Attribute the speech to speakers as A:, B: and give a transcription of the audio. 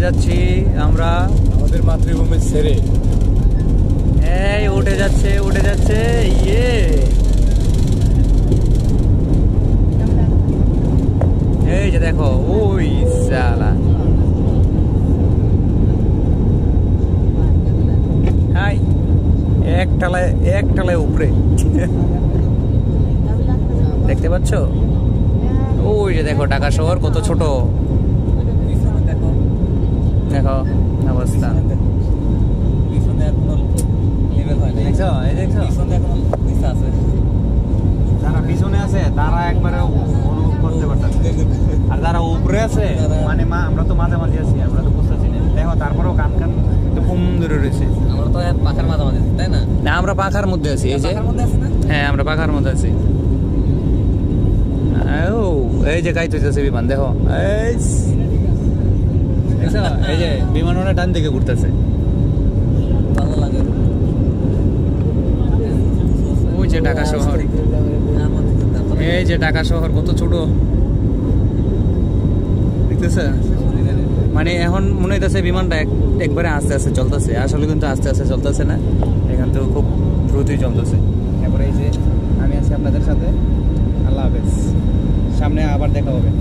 A: যাচ্ছি আমরা
B: আমাদের মাতৃভূমি ছেড়ে।
A: এই উঠে যাচ্ছে ইয়ে এই যে দেখো ওই শালা হাই এক তলায় উপরে দেখতে পাচ্ছ ওই যে দেখো ঢাকা শহর কত ছোট দেখো অবস্থা যারা পিছনে আছে তারা একবারে অনুভব করতে পারতেছে আর যারা উপরে আছে মানে আমরা তো মাঝামাঝি আছি আমরা তো বুঝতেছি না দেখো তারপরেও কান তো ঘুম ধরে রয়েছে
C: আমরা তো পাখার মাঝামাঝি তাই না
A: না আমরা পাখার মধ্যে আছি এই যে হ্যাঁ আমরা পাখার মধ্যে আছি এই যে গাইতে যাচ্ছে বিমান দেখো এই যে বিমান ওরা ডান দিকে ঘুরতেছে
C: ভালো লাগে
A: ওই যে ঢাকা শহর এই যে ঢাকা শহর কত ছোট দেখতেছে মানে এখন মনে হইতেছে বিমানটা একবারে আস্তে আস্তে চলতেছে আসলে কিন্তু আস্তে আস্তে চলতেছে না এখান তো খুব দ্রুতই চলতেছে তারপরে এই যে আমি আছি আপনাদের সাথে আল্লাহ হাফেজ সামনে আবার দেখা হবে